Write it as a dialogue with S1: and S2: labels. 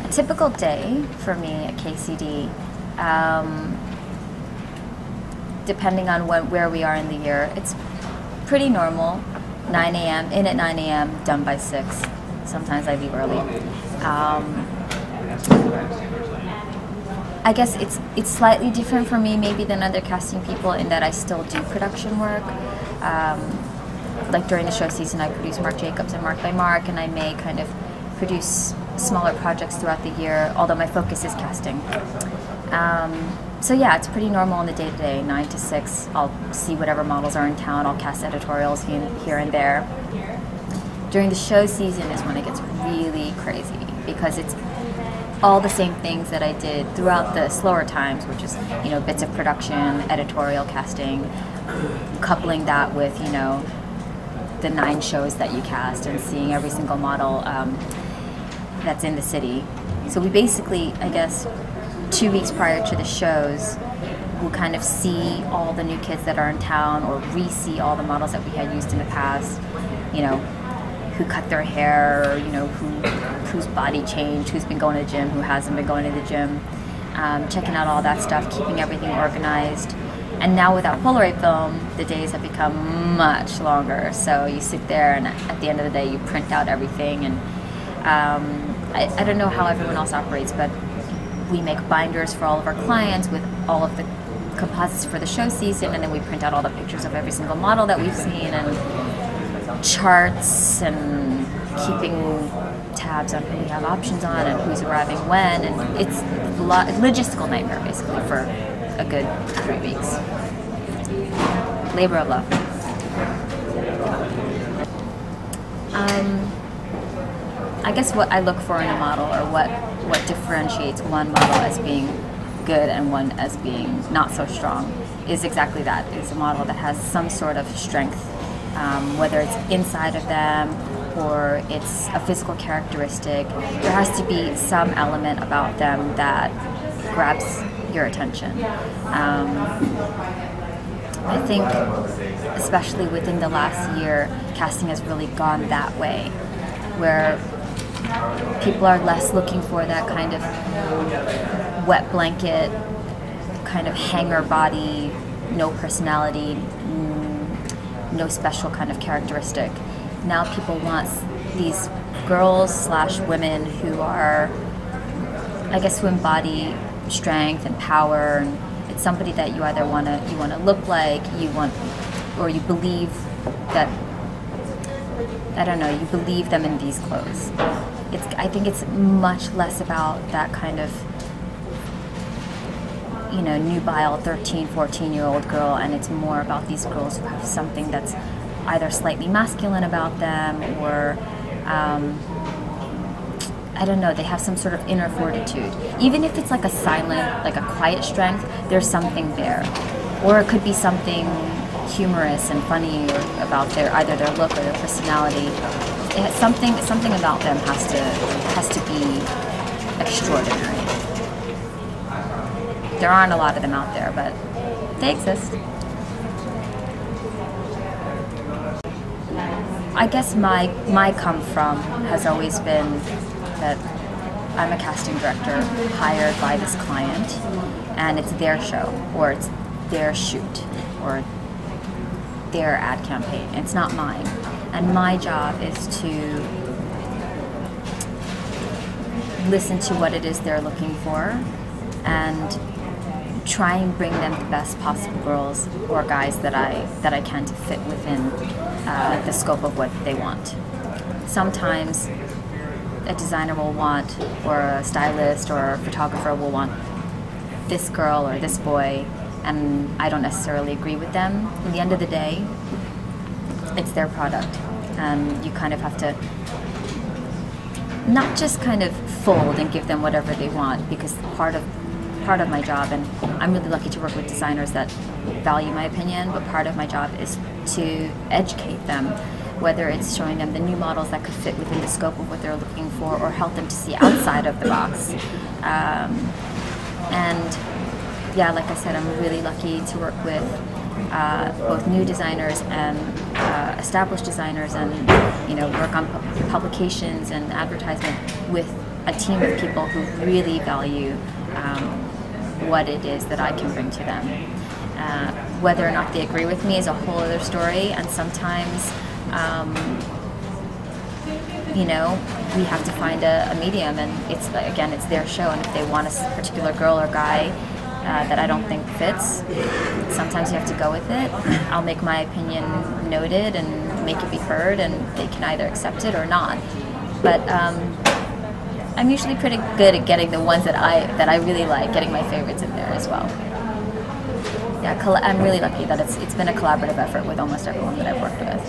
S1: A typical day for me at KCD, depending on where we are in the year, it's pretty normal. 9 a.m., in at 9 a.m., done by 6. Sometimes I leave early. I guess it's slightly different for me maybe than other casting people in that I still do production work. Like during the show season, I produce Marc Jacobs and Mark by Mark, and I may kind of produce smaller projects throughout the year, although my focus is casting. So yeah, it's pretty normal in the day-to-day, 9 to 6. I'll see whatever models are in town. I'll cast editorials here and there. During the show season is when it gets really crazy because it's all the same things that I did throughout the slower times, which is, you know, bits of production, editorial casting, coupling that with, you know, the 9 shows that you cast and seeing every single model that's in the city. So we basically, I guess, 2 weeks prior to the shows, we'll kind of see all the new kids that are in town or re-see all the models that we had used in the past, you know, who cut their hair, or, you know, whose body changed, who's been going to the gym, who hasn't been going to the gym, checking out all that stuff, keeping everything organized. And now without Polaroid film, the days have become much longer. So you sit there and at the end of the day you print out everything. And I don't know how everyone else operates, but we make binders for all of our clients with all of the composites for the show season, and then we print out all the pictures of every single model that we've seen and charts and keeping tabs on who we have options on and who's arriving when, and it's a logistical nightmare basically for a good 3 weeks. Labor of love. I guess what I look for in a model, or what differentiates one model as being good and one as being not so strong, is exactly that. It's a model that has some sort of strength, whether it's inside of them or it's a physical characteristic. There has to be some element about them that grabs your attention. I think, especially within the last year, casting has really gone that way, where people are less looking for that kind of wet blanket, kind of hanger body, no personality, no special kind of characteristic. Now people want these girls / women who are, I guess, who embody strength and power, and it's somebody that you either want to look like, or you believe that, I don't know, you believe them in these clothes. I think it's much less about that kind of, you know, nubile 13, 14-year-old girl, and it's more about these girls who have something that's either slightly masculine about them, or I don't know, they have some sort of inner fortitude. Even if it's like a silent, like a quiet strength, there's something there. Or it could be something humorous and funny about either their look or their personality. Something about them has to be extraordinary. There aren't a lot of them out there, but they exist. I guess my come from has always been that I'm a casting director hired by this client, and it's their show, or it's their shoot, or their ad campaign. It's not mine. And my job is to listen to what it is they're looking for and try and bring them the best possible girls or guys that I can to fit within the scope of what they want. Sometimes a designer will want, or a stylist or a photographer will want this girl or this boy, and I don't necessarily agree with them. At the end of the day, it's their product, and you kind of have to not just kind of fold and give them whatever they want, because part of my job, and I'm really lucky to work with designers that value my opinion, but part of my job is to educate them, whether it's showing them the new models that could fit within the scope of what they're looking for, or help them to see outside of the box. And yeah, like I said, I'm really lucky to work with both new designers and established designers, and work on publications and advertisement with a team of people who really value what it is that I can bring to them. Whether or not they agree with me is a whole other story, and sometimes we have to find a medium, and it's their show, and if they want a particular girl or guy that I don't think fits, sometimes you have to go with it. I'll make my opinion noted and make it be heard, and they can either accept it or not. But I'm usually pretty good at getting the ones that I really like, getting my favorites in there as well. Yeah, I'm really lucky that it's been a collaborative effort with almost everyone that I've worked with.